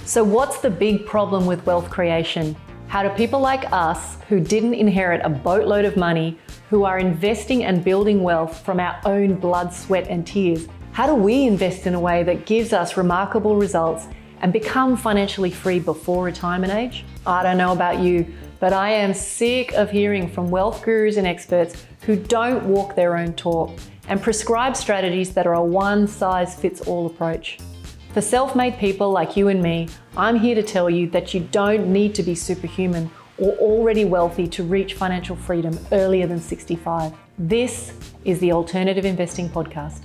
So what's the big problem with wealth creation? How do people like us, who didn't inherit a boatload of money, who are investing and building wealth from our own blood, sweat and tears, how do we invest in a way that gives us remarkable results and become financially free before retirement age? I don't know about you, but I am sick of hearing from wealth gurus and experts who don't walk their own talk and prescribe strategies that are a one-size-fits-all approach. For self-made people like you and me, I'm here to tell you that you don't need to be superhuman or already wealthy to reach financial freedom earlier than 65. This is the Alternative Investing Podcast.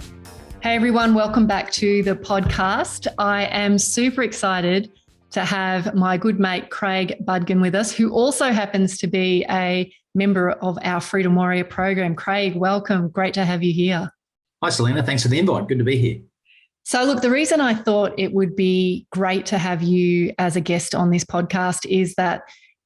Hey everyone, welcome back to the podcast. I am super excited to have my good mate Craig Budgen with us, who also happens to be a member of our Freedom Warrior program. Craig, welcome. Great to have you here. Hi, Salena. Thanks for the invite. Good to be here. So look, the reason I thought it would be great to have you as a guest on this podcast is that,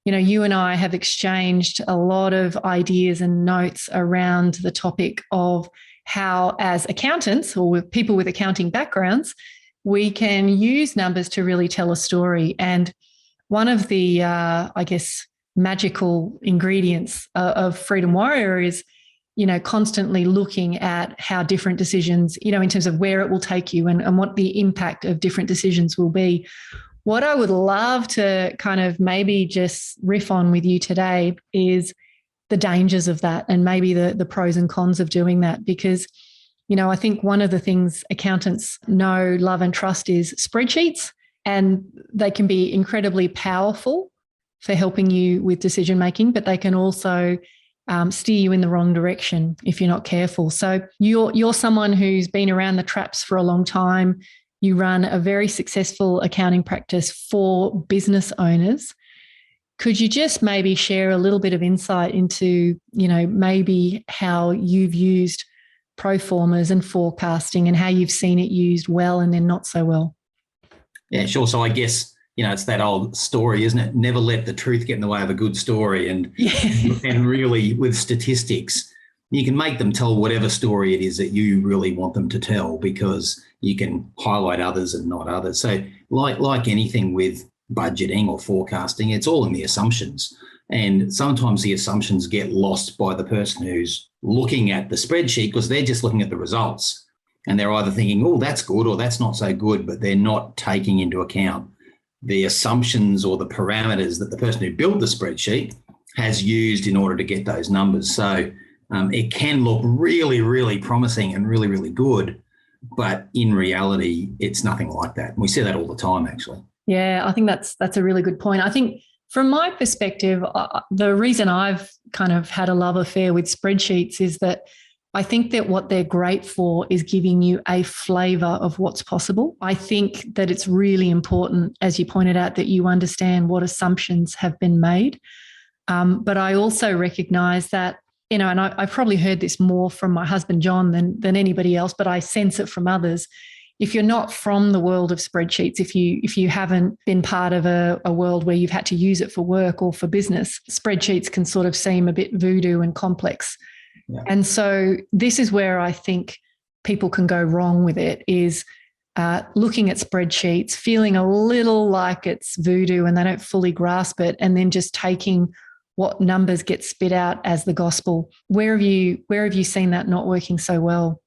you know, you and I have exchanged a lot of ideas and notes around the topic of how, as accountants or with people with accounting backgrounds, we can use numbers to really tell a story. And one of the, magical ingredients of Freedom Warrior is, you know, constantly looking at how different decisions, you know, in terms of where it will take you and what the impact of different decisions will be. What I would love to kind of maybe just riff on with you today is the dangers of that and maybe the pros and cons of doing that. Because, you know, I think one of the things accountants know, love and trust is spreadsheets, and they can be incredibly powerful for helping you with decision making, but they can also steer you in the wrong direction if you're not careful. So you're someone who's been around the traps for a long time. You run a very successful accounting practice for business owners. Could you just maybe share a little bit of insight into, you know, maybe how you've used pro formas and forecasting and how you've seen it used well and then not so well? Yeah, sure. So I guess, you know, it's that old story, isn't it? Never let the truth get in the way of a good story. And really with statistics, you can make them tell whatever story it is that you really want them to tell, because you can highlight others and not others. So like anything with budgeting or forecasting, it's all in the assumptions. And sometimes the assumptions get lost by the person who's looking at the spreadsheet because they're just looking at the results. And they're either thinking, oh, that's good or that's not so good, but they're not taking into account the assumptions or the parameters that the person who built the spreadsheet has used in order to get those numbers. So it can look really, really promising and really, really good, but in reality, it's nothing like that. And we see that all the time, actually. Yeah, I think that's a really good point. I think from my perspective, the reason I've kind of had a love affair with spreadsheets is that I think that what they're great for is giving you a flavour of what's possible. I think that it's really important, as you pointed out, that you understand what assumptions have been made. But I also recognise that, you know, and I've probably heard this more from my husband, John, than anybody else, but I sense it from others. If you're not from the world of spreadsheets, if you haven't been part of a world where you've had to use it for work or for business, spreadsheets can sort of seem a bit voodoo and complex. Yeah. And so this is where I think people can go wrong with it, is looking at spreadsheets, feeling a little like it's voodoo and they don't fully grasp it, and then just taking what numbers get spit out as the gospel. Where have you seen that not working so well?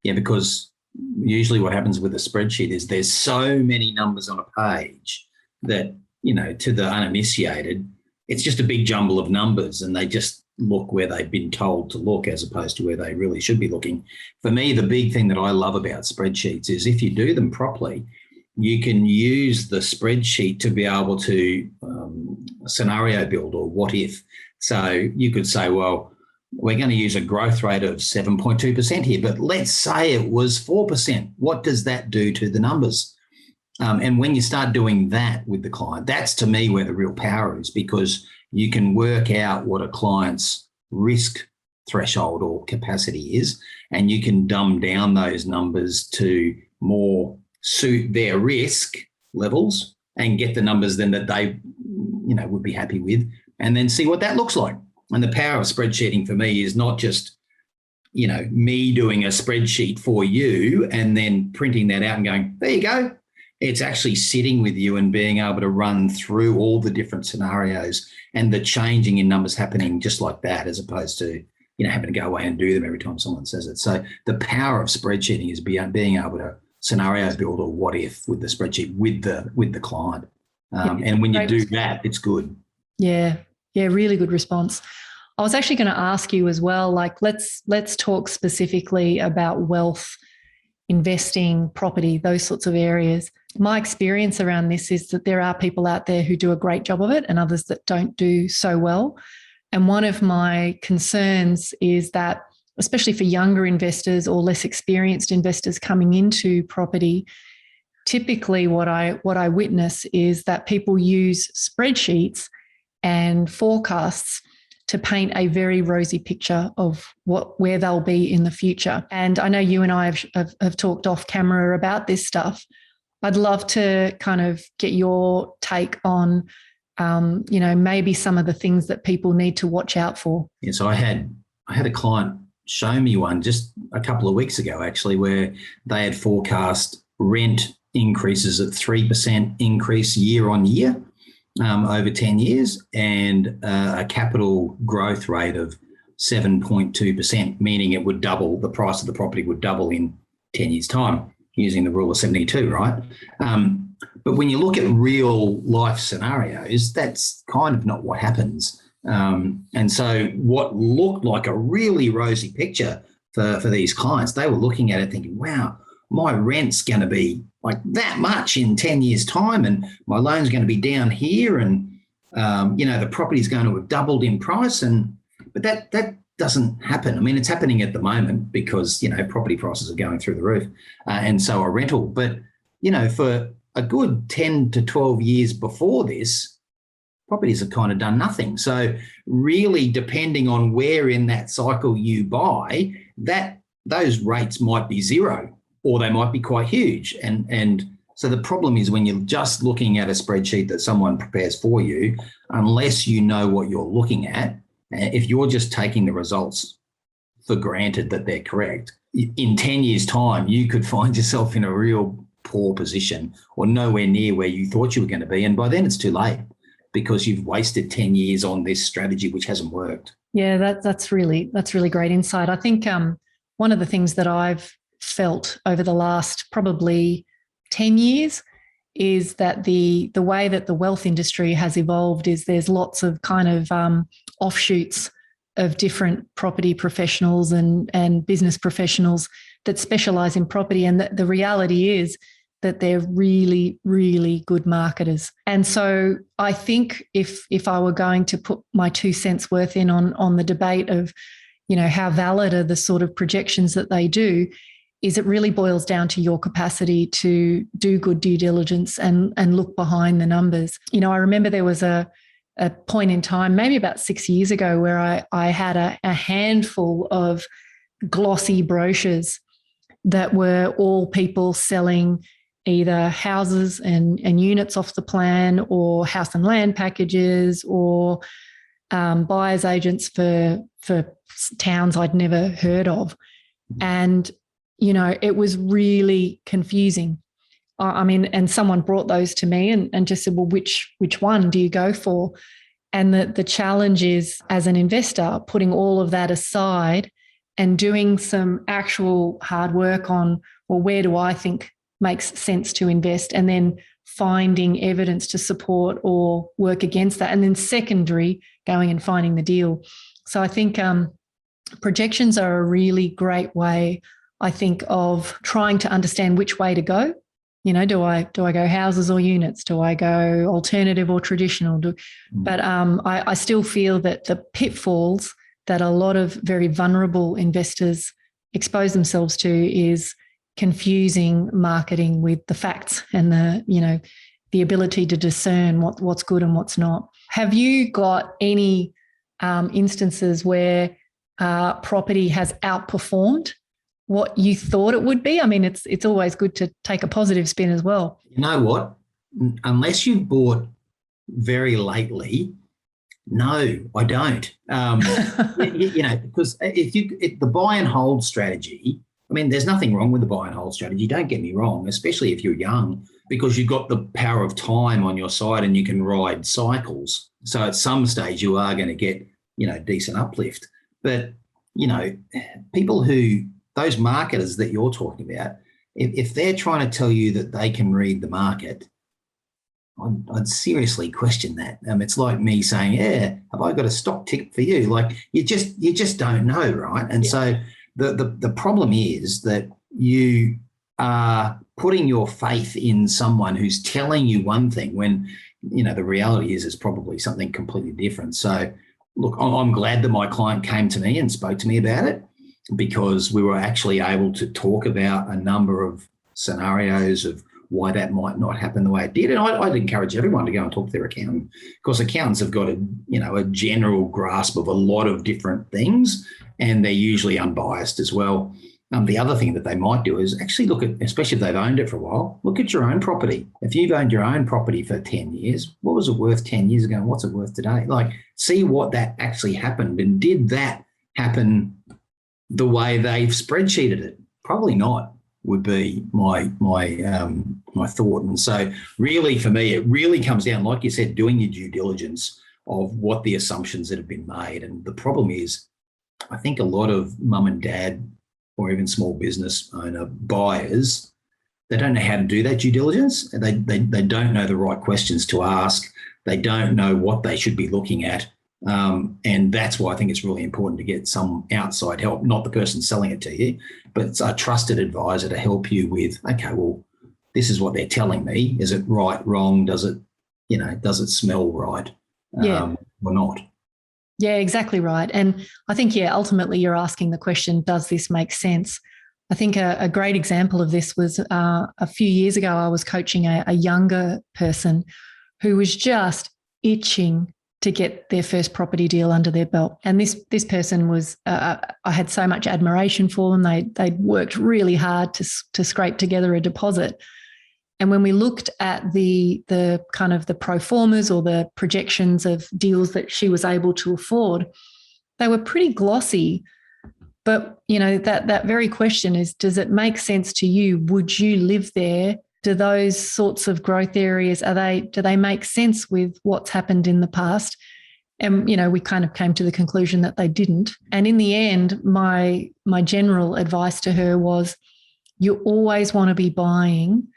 Yeah, because usually what happens with a spreadsheet is there's so many numbers on a page that, you know, to the uninitiated, it's just a big jumble of numbers and they just look where they've been told to look as opposed to where they really should be looking. For me, the big thing that I love about spreadsheets is if you do them properly, you can use the spreadsheet to be able to scenario build or what if. So you could say, well, we're going to use a growth rate of 7.2% here, but let's say it was 4%. What does that do to the numbers? And when you start doing that with the client, that's to me where the real power is, because you can work out what a client's risk threshold or capacity is, and you can dumb down those numbers to more suit their risk levels and get the numbers then that they, you know, would be happy with, and then see what that looks like. And the power of spreadsheeting for me is not just, you know, me doing a spreadsheet for you and then printing that out and going, there you go. It's actually sitting with you and being able to run through all the different scenarios and the changing in numbers happening just like that, as opposed to, having to go away and do them every time someone says it. So the power of spreadsheeting is being able to scenario build or what if with the spreadsheet with the client. And when you do that, it's good. Yeah, really good response. I was actually going to ask you as well, like let's talk specifically about wealth, investing, property, those sorts of areas. My experience around this is that there are people out there who do a great job of it and others that don't do so well. And one of my concerns is that, especially for younger investors or less experienced investors coming into property, typically what I witness is that people use spreadsheets and forecasts to paint a very rosy picture of where they'll be in the future. And I know you and I have talked off camera about this stuff. I'd love to kind of get your take on, maybe some of the things that people need to watch out for. Yeah, so I had a client show me one just a couple of weeks ago, actually, where they had forecast rent increases at 3% increase year on year over 10 years and a capital growth rate of 7.2%, meaning it would double, the price of the property would double in 10 years' time using the rule of 72, right? But when you look at real life scenarios, that's kind of not what happens. And so what looked like a really rosy picture for these clients, they were looking at it thinking, wow, my rent's going to be like that much in 10 years' time and my loan's going to be down here and, the property's going to have doubled in price. But that doesn't happen. I mean, it's happening at the moment because, property prices are going through the roof and so are rental. But, for a good 10 to 12 years before this, properties have kind of done nothing. So really, depending on where in that cycle you buy, those rates might be zero or they might be quite huge. And so the problem is when you're just looking at a spreadsheet that someone prepares for you, unless you know what you're looking at, if you're just taking the results for granted that they're correct, in 10 years' time, you could find yourself in a real poor position or nowhere near where you thought you were going to be. And by then it's too late because you've wasted 10 years on this strategy, which hasn't worked. Yeah, that's really great insight. I think one of the things that I've felt over the last probably 10 years is that the way that the wealth industry has evolved is there's lots of kind of offshoots of different property professionals and business professionals that specialize in property. And the reality is that they're really, really good marketers. And so I think if I were going to put my 2 cents worth in on the debate of, how valid are the sort of projections that they do, is it really boils down to your capacity to do good due diligence and look behind the numbers. I remember there was a point in time, maybe about 6 years ago, where I had a handful of glossy brochures that were all people selling either houses and units off the plan or house and land packages or buyer's agents for towns I'd never heard of. And it was really confusing. I mean, and someone brought those to me and just said, well, which one do you go for? And the challenge is, as an investor, putting all of that aside and doing some actual hard work on, well, where do I think makes sense to invest? And then finding evidence to support or work against that. And then secondary, going and finding the deal. So I think projections are a really great way, I think, of trying to understand which way to go. Do I go houses or units? Do I go alternative or traditional? But I still feel that the pitfalls that a lot of very vulnerable investors expose themselves to is confusing marketing with the facts and the ability to discern what's good and what's not. Have you got any instances where property has outperformed what you thought it would be? I mean, it's always good to take a positive spin as well. You know what? Unless you bought very lately, no, I don't. Because if the buy and hold strategy I mean, there's nothing wrong with the buy and hold strategy. Don't get me wrong, especially if you're young, because you've got the power of time on your side and you can ride cycles. So at some stage you are going to get, decent uplift. But, those marketers that you're talking about, if they're trying to tell you that they can read the market, I'd seriously question that. It's like me saying, "Yeah, have I got a stock tip for you?" Like you just don't know, right? And so the problem is that you are putting your faith in someone who's telling you one thing when the reality is it's probably something completely different. So look, I'm glad that my client came to me and spoke to me about it, because we were actually able to talk about a number of scenarios of why that might not happen the way it did. And I'd encourage everyone to go and talk to their accountant, because accountants have got a general grasp of a lot of different things, and they're usually unbiased as well. The other thing that they might do is actually look at, especially if they've owned it for a while, look at your own property. If you've owned your own property for 10 years, what was it worth 10 years ago and what's it worth today? Like, see what that actually happened, and did that happen the way they've spreadsheeted it? Probably not, would be my thought. And so really for me, it really comes down, like you said, doing your due diligence of what the assumptions that have been made. And the problem is, I think a lot of mum and dad or even small business owner buyers, they don't know how to do that due diligence. They don't know the right questions to ask. They don't know what they should be looking at. And that's why I think it's really important to get some outside help, not the person selling it to you, but it's a trusted advisor to help you with, okay, well, this is what they're telling me. Is it right, wrong? Does it smell right or not? Yeah, exactly right. And I think, ultimately you're asking the question, does this make sense? I think a great example of this was a few years ago, I was coaching a younger person who was just itching to get their first property deal under their belt. And this person was, I had so much admiration for them. They'd worked really hard to scrape together a deposit. And when we looked at the kind of the pro formas or the projections of deals that she was able to afford, they were pretty glossy. But, that very question is, does it make sense to you? Would you live there? Do those sorts of growth areas, do they make sense with what's happened in the past? And, we kind of came to the conclusion that they didn't. And in the end, my general advice to her was, you always want to be buying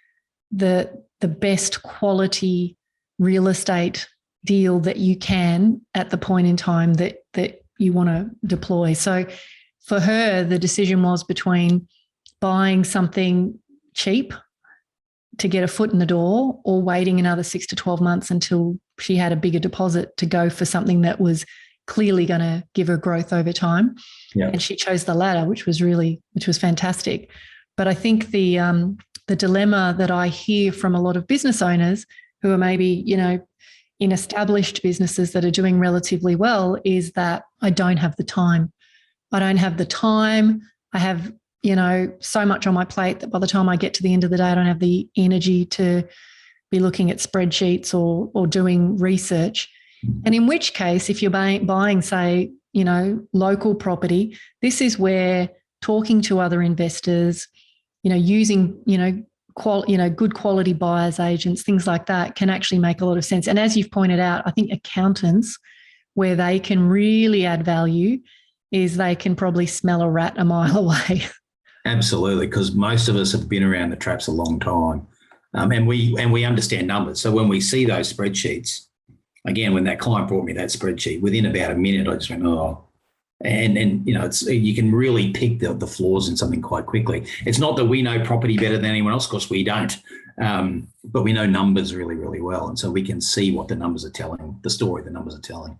the best quality real estate deal that you can at the point in time that you want to deploy. So for her, the decision was between buying something cheap to get a foot in the door, or waiting another 6 to 12 months until she had a bigger deposit to go for something that was clearly going to give her growth over time. Yeah. And she chose the latter, which was fantastic. But I think the dilemma that I hear from a lot of business owners who are maybe, in established businesses that are doing relatively well is that I don't have the time. I don't have the time. I have so much on my plate that by the time I get to the end of the day, I don't have the energy to be looking at spreadsheets or doing research. And in which case, if you're buying, say, local property, this is where talking to other investors, using, good quality buyers agents, things like that can actually make a lot of sense. And as you've pointed out, I think accountants, where they can really add value is they can probably smell a rat a mile away. Absolutely, because most of us have been around the traps a long time, and we understand numbers. So when we see those spreadsheets, again, when that client brought me that spreadsheet, within about a minute, I just went, oh, and it's, you can really pick the flaws in something quite quickly. It's not that we know property better than anyone else, because we don't, but we know numbers really, really well, and so we can see what the numbers are telling, the story the numbers are telling.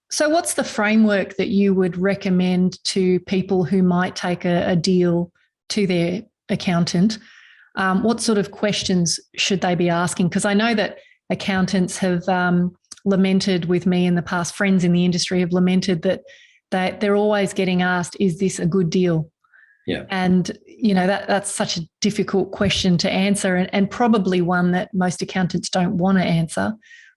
So what's the framework that you would recommend to people who might take a deal to their accountant? What sort of questions should they be asking? Because I know that accountants have lamented with me in the past, friends in the industry have lamented that they're always getting asked, is this a good deal? Yeah. And, that's such a difficult question to answer, and probably one that most accountants don't want to answer.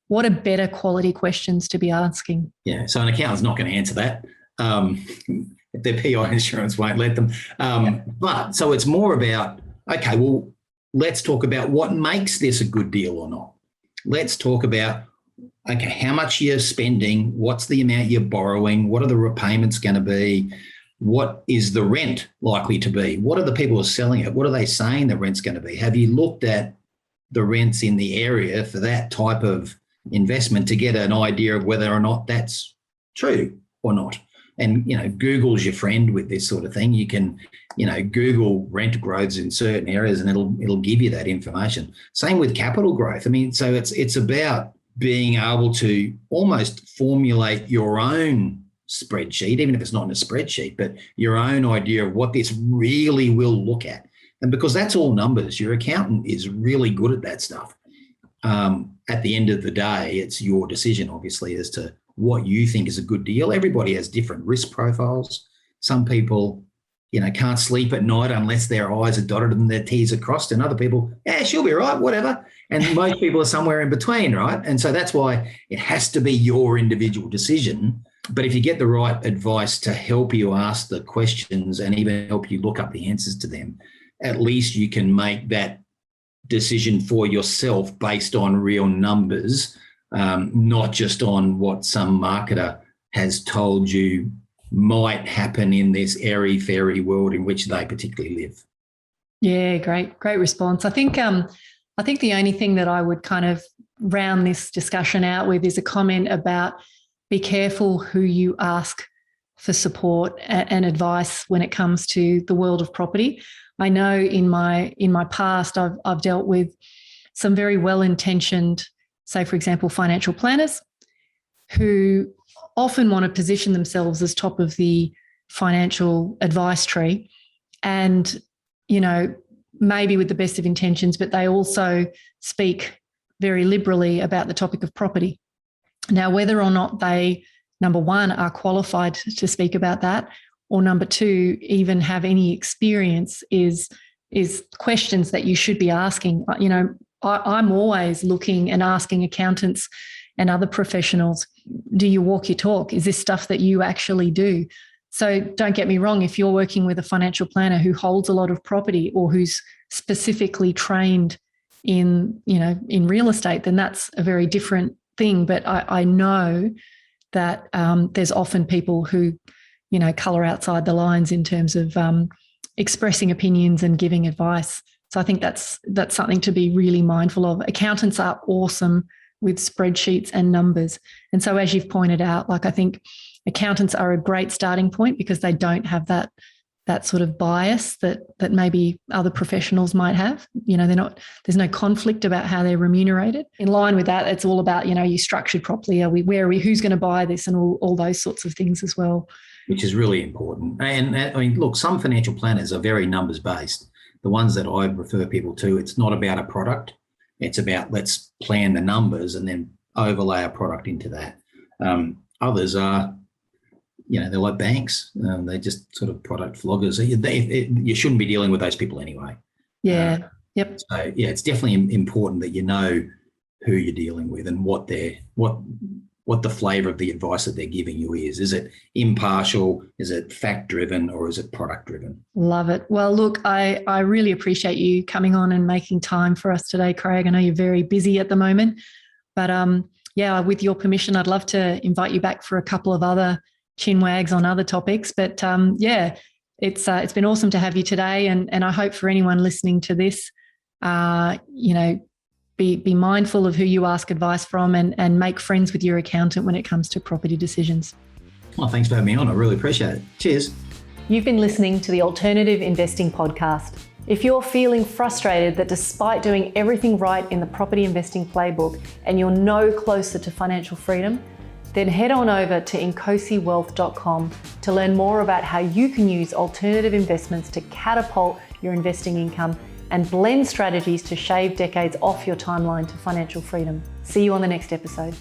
What are better quality questions to be asking? Yeah, so an accountant's not going to answer that. Their PI insurance won't let them. But so it's more about, okay, well, let's talk about what makes this a good deal or not. Let's talk about, okay, how much you're spending, what's the amount you're borrowing, what are the repayments going to be, what is the rent likely to be, what are the people who are selling it, what are they saying the rent's going to be? Have you looked at the rents in the area for that type of investment to get an idea of whether or not that's true or not? And, Google's your friend with this sort of thing. You can, Google rent growths in certain areas and it'll give you that information. Same with capital growth. I mean, so it's about being able to almost formulate your own spreadsheet, even if it's not in a spreadsheet, but your own idea of what this really will look at. And because that's all numbers, your accountant is really good at that stuff. At the end of the day, it's your decision, obviously, as to what you think is a good deal. Everybody has different risk profiles. Some people, can't sleep at night unless their I's are dotted and their T's are crossed. And other people, she'll be right, whatever. And most people are somewhere in between, right? And so that's why it has to be your individual decision. But if you get the right advice to help you ask the questions and even help you look up the answers to them, at least you can make that decision for yourself based on real numbers, not just on what some marketer has told you might happen in this airy-fairy world in which they particularly live. Yeah, great response. I think the only thing that I would kind of round this discussion out with is a comment about be careful who you ask for support and advice when it comes to the world of property. I know in my past I've dealt with some very well-intentioned, say for example, financial planners who often want to position themselves as top of the financial advice tree and, maybe with the best of intentions, but they also speak very liberally about the topic of property. Now, whether or not they, number one, are qualified to speak about that, or number two, even have any experience is questions that you should be asking. I'm always looking and asking accountants and other professionals, do you walk your talk? Is this stuff that you actually do? So don't get me wrong, if you're working with a financial planner who holds a lot of property or who's specifically trained in real estate, then that's a very different thing. But I know that there's often people who, colour outside the lines in terms of expressing opinions and giving advice. So I think that's something to be really mindful of. Accountants are awesome with spreadsheets and numbers. And so as you've pointed out, I think accountants are a great starting point because they don't have that sort of bias that maybe other professionals might have. There's no conflict about how they're remunerated. In line with that, it's all about, you structured properly. Who's going to buy this and all those sorts of things as well. Which is really important. And I mean, look, some financial planners are very numbers based. The ones that I refer people to, it's not about a product. It's about let's plan the numbers and then overlay a product into that. Others are, they're like banks. They're just sort of product floggers. You shouldn't be dealing with those people anyway. Yeah. Yep. So it's definitely important that you know who you're dealing with and what the flavour of the advice that they're giving you is. Is it impartial? Is it fact-driven? Or is it product-driven? Love it. Well, look, I really appreciate you coming on and making time for us today, Craig. I know you're very busy at the moment, but with your permission, I'd love to invite you back for a couple of other chin wags on other topics. But it's been awesome to have you today, and I hope for anyone listening to this, be mindful of who you ask advice from and make friends with your accountant when it comes to property decisions. Well, thanks for having me on. I really appreciate it. Cheers. You've been listening to the Alternative Investing Podcast. If you're feeling frustrated that despite doing everything right in the property investing playbook and you're no closer to financial freedom, then head on over to inkosiwealth.com to learn more about how you can use alternative investments to catapult your investing income and blend strategies to shave decades off your timeline to financial freedom. See you on the next episode.